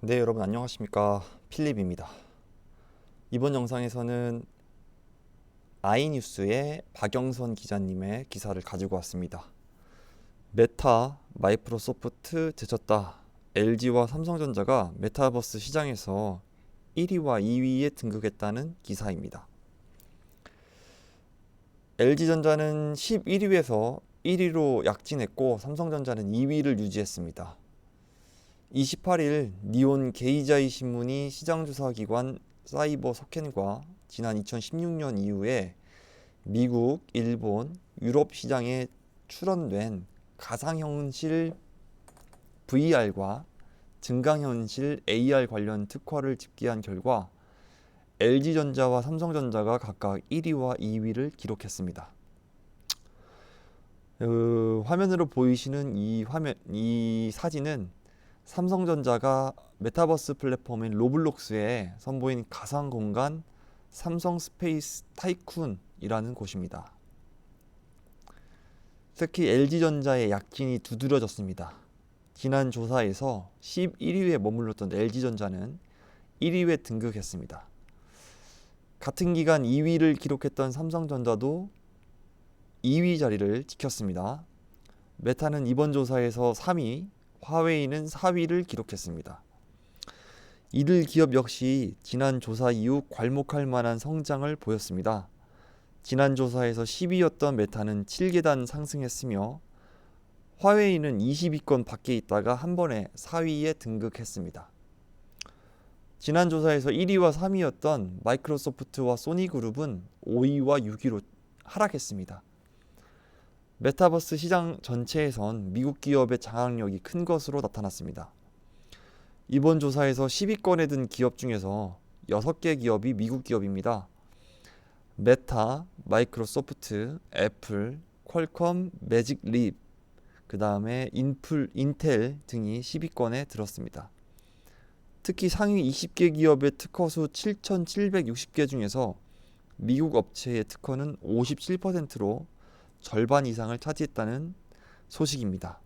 네, 여러분 안녕하십니까? 필립입니다. 이번 영상에서는 아이뉴스의 박영선 기자님의 기사를 가지고 왔습니다. 메타, 마이크로소프트 제쳤다. LG와 삼성전자가 메타버스 시장에서 1위와 2위에 등극했다는 기사입니다. LG전자는 11위에서 1위로 약진했고 삼성전자는 2위를 유지했습니다. 28일 니온 게이자이 신문이 시장조사기관 사이버 소켄과 지난 2016년 이후에 미국, 일본, 유럽 시장에 출원된 가상현실 VR과 증강현실 AR 관련 특허를 집계한 결과 LG전자와 삼성전자가 각각 1위와 2위를 기록했습니다. 화면으로 보이시는 이 사진은 삼성전자가 메타버스 플랫폼인 로블록스에 선보인 가상 공간 삼성 스페이스 타이쿤이라는 곳입니다. 특히 LG전자의 약진이 두드러졌습니다. 지난 조사에서 11위에 머물렀던 LG전자는 1위에 등극했습니다. 같은 기간 2위를 기록했던 삼성전자도 2위 자리를 지켰습니다. 메타는 이번 조사에서 3위, 화웨이는 4위를 기록했습니다. 이들 기업 역시 지난 조사 이후 괄목할 만한 성장을 보였습니다. 지난 조사에서 10위였던 메타는 7계단 상승했으며 화웨이는 20위권 밖에 있다가 한 번에 4위에 등극했습니다. 지난 조사에서 1위와 3위였던 마이크로소프트와 소니그룹은 5위와 6위로 하락했습니다. 메타버스 시장 전체에선 미국 기업의 장악력이 큰 것으로 나타났습니다. 이번 조사에서 10위권에 든 기업 중에서 6개 기업이 미국 기업입니다. 메타, 마이크로소프트, 애플, 퀄컴, 매직립, 그 다음에 인텔 등이 10위권에 들었습니다. 특히 상위 20개 기업의 특허 수 7,760개 중에서 미국 업체의 특허는 57%로 절반 이상을 차지했다는 소식입니다.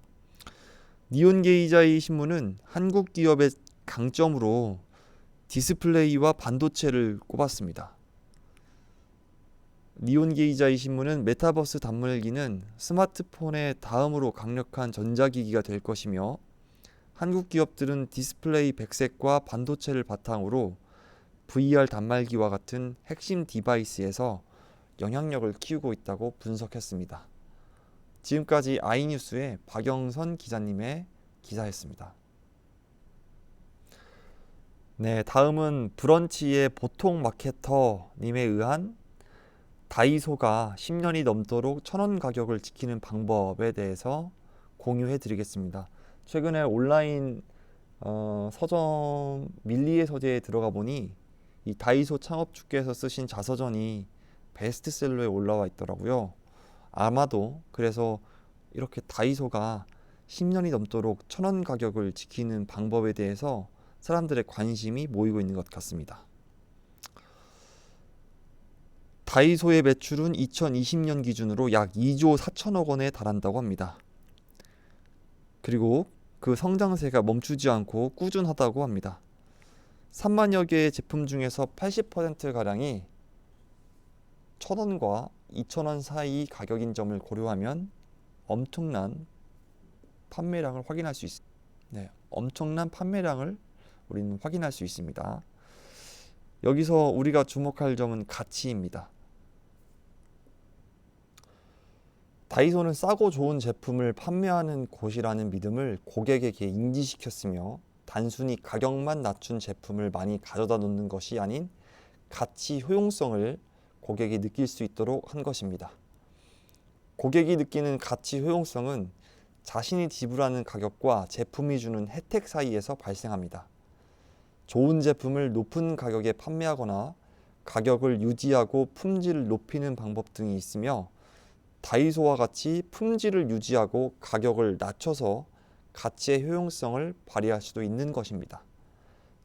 니온 게이자이 신문은 한국 기업의 강점으로 디스플레이와 반도체를 꼽았습니다. 니온 게이자이 신문은 메타버스 단말기는 스마트폰의 다음으로 강력한 전자기기가 될 것이며 한국 기업들은 디스플레이 백색과 반도체를 바탕으로 VR 단말기와 같은 핵심 디바이스에서 영향력을 키우고 있다고 분석했습니다. 지금까지 아이뉴스의 박영선 기자님의 기사였습니다. 네, 다음은 브런치의 보통 마케터님에 의한 다이소가 10년이 넘도록 1,000원 가격을 지키는 방법에 대해서 공유해 드리겠습니다. 최근에 온라인 서점 밀리의 서재에 들어가 보니 이 다이소 창업주께서 쓰신 자서전이 베스트셀러에 올라와 있더라고요. 아마도 그래서 이렇게 다이소가 10년이 넘도록 1,000원 가격을 지키는 방법에 대해서 사람들의 관심이 모이고 있는 것 같습니다. 다이소의 매출은 2020년 기준으로 약 2조 4천억 원에 달한다고 합니다. 그리고 그 성장세가 멈추지 않고 꾸준하다고 합니다. 3만여 개의 제품 중에서 80%가량이 1,000원과 2,000원 사이 가격인 점을 고려하면 엄청난 판매량을 확인할 수 있습니다. 네, 엄청난 판매량을 우리는 확인할 수 있습니다. 여기서 우리가 주목할 점은 가치입니다. 다이소는 싸고 좋은 제품을 판매하는 곳이라는 믿음을 고객에게 인지시켰으며 단순히 가격만 낮춘 제품을 많이 가져다 놓는 것이 아닌 가치 효용성을 고객이 느낄 수 있도록 한 것입니다. 고객이 느끼는 가치 효용성은 자신이 지불하는 가격과 제품이 주는 혜택 사이에서 발생합니다. 좋은 제품을 높은 가격에 판매하거나 가격을 유지하고 품질을 높이는 방법 등이 있으며 다이소와 같이 품질을 유지하고 가격을 낮춰서 가치의 효용성을 발휘할 수도 있는 것입니다.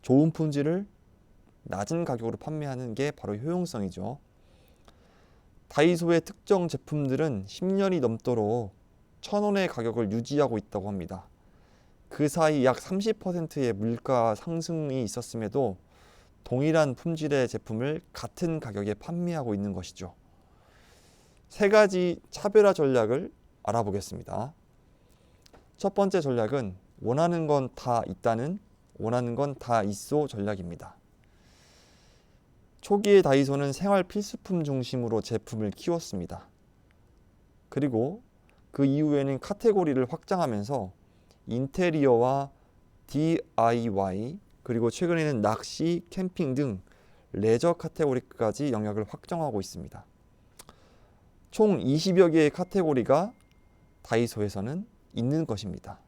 좋은 품질을 낮은 가격으로 판매하는 게 바로 효용성이죠. 다이소의 특정 제품들은 10년이 넘도록 1,000원의 가격을 유지하고 있다고 합니다. 그 사이 약 30%의 물가 상승이 있었음에도 동일한 품질의 제품을 같은 가격에 판매하고 있는 것이죠. 세 가지 차별화 전략을 알아보겠습니다. 첫 번째 전략은 원하는 건 다 있다는 원하는 건 다 있어 전략입니다. 초기에 다이소는 생활 필수품 중심으로 제품을 키웠습니다. 그리고 그 이후에는 카테고리를 확장하면서 인테리어와 DIY, 그리고 최근에는 낚시, 캠핑 등 레저 카테고리까지 영역을 확정하고 있습니다. 총 20여 개의 카테고리가 다이소에서는 있는 것입니다.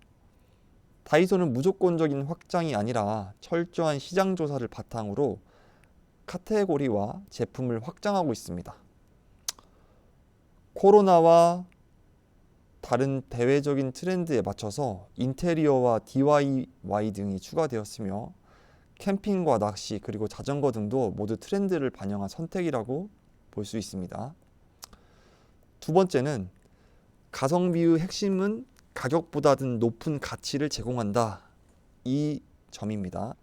다이소는 무조건적인 확장이 아니라 철저한 시장 조사를 바탕으로 카테고리와 제품을 확장하고 있습니다. 코로나와 다른 대외적인 트렌드에 맞춰서 인테리어와 DIY 등이 추가되었으며 캠핑과 낚시 그리고 자전거 등도 모두 트렌드를 반영한 선택이라고 볼 수 있습니다. 두 번째는 가성비의 핵심은 가격보다는 높은 가치를 제공한다. 이 점입니다.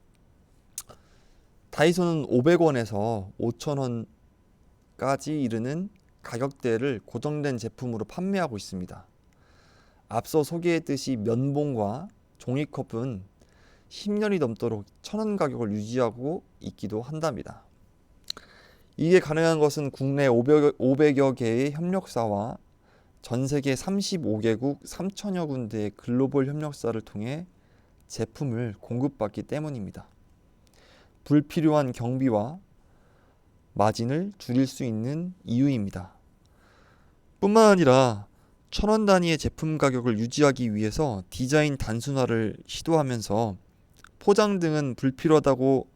다이소는 500원에서 5,000원까지 이르는 가격대를 고정된 제품으로 판매하고 있습니다. 앞서 소개했듯이 면봉과 종이컵은 10년이 넘도록 1,000원 가격을 유지하고 있기도 한답니다. 이게 가능한 것은 국내 500여 개의 협력사와 전 세계 35개국 3천여 군데의 글로벌 협력사를 통해 제품을 공급받기 때문입니다. 불필요한 경비와 마진을 줄일 수 있는 이유입니다. 뿐만 아니라 1,000원 단위의 제품 가격을 유지하기 위해서 디자인 단순화를 시도하면서 포장 등은 불필요하다고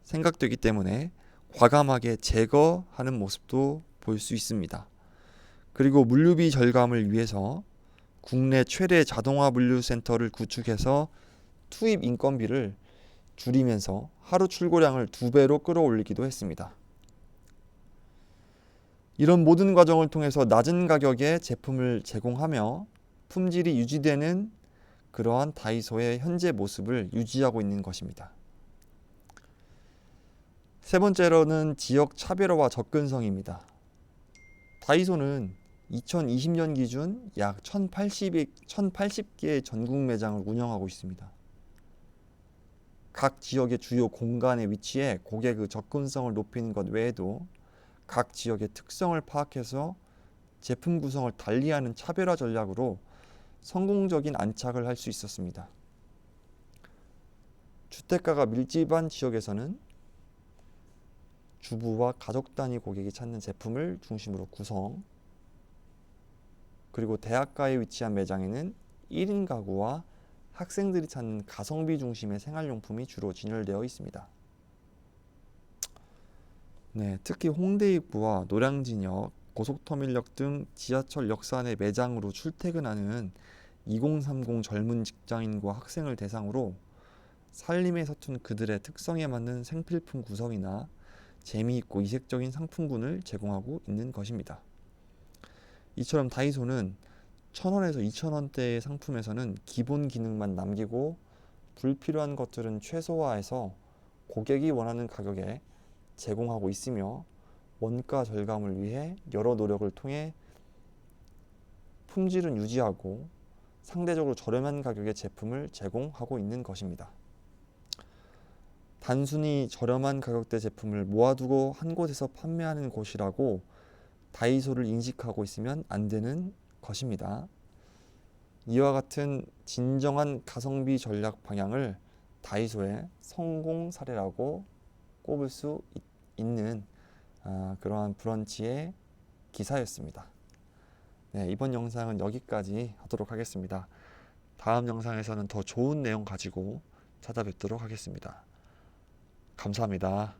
생각되기 때문에 과감하게 제거하는 모습도 볼 수 있습니다. 그리고 물류비 절감을 위해서 국내 최대 자동화 물류센터를 구축해서 투입 인건비를 줄이면서 하루 출고량을 2배로 끌어올리기도 했습니다. 이런 모든 과정을 통해서 낮은 가격에 제품을 제공하며 품질이 유지되는 그러한 다이소의 현재 모습을 유지하고 있는 것입니다. 세 번째로는 지역 차별화와 접근성입니다. 다이소는 2020년 기준 약 1,080개의 전국 매장을 운영하고 있습니다. 각 지역의 주요 공간에 위치해 고객의 접근성을 높이는 것 외에도 각 지역의 특성을 파악해서 제품 구성을 달리하는 차별화 전략으로 성공적인 안착을 할 수 있었습니다. 주택가가 밀집한 지역에서는 주부와 가족 단위 고객이 찾는 제품을 중심으로 구성, 그리고 대학가에 위치한 매장에는 1인 가구와 학생들이 찾는 가성비 중심의 생활용품이 주로 진열되어 있습니다. 특히 홍대 입구와 노량진역, 고속터미널역 등 지하철 역산의 매장으로 출퇴근하는 2030 젊은 직장인과 학생을 대상으로 살림에 서툰 그들의 특성에 맞는 생필품 구성이나 재미있고 이색적인 상품군을 제공하고 있는 것입니다. 이처럼 다이소는 1,000원에서 2,000원대의 상품에서는 기본 기능만 남기고 불필요한 것들은 최소화해서 고객이 원하는 가격에 제공하고 있으며 원가 절감을 위해 여러 노력을 통해 품질은 유지하고 상대적으로 저렴한 가격의 제품을 제공하고 있는 것입니다. 단순히 저렴한 가격대 제품을 모아두고 한 곳에서 판매하는 곳이라고 다이소를 인식하고 있으면 안 되는 것입니다. 이와 같은 진정한 가성비 전략 방향을 다이소의 성공 사례라고 꼽을 수 있는 그러한 브런치의 기사였습니다. 이번 영상은 여기까지 하도록 하겠습니다. 다음 영상에서는 더 좋은 내용 가지고 찾아뵙도록 하겠습니다. 감사합니다.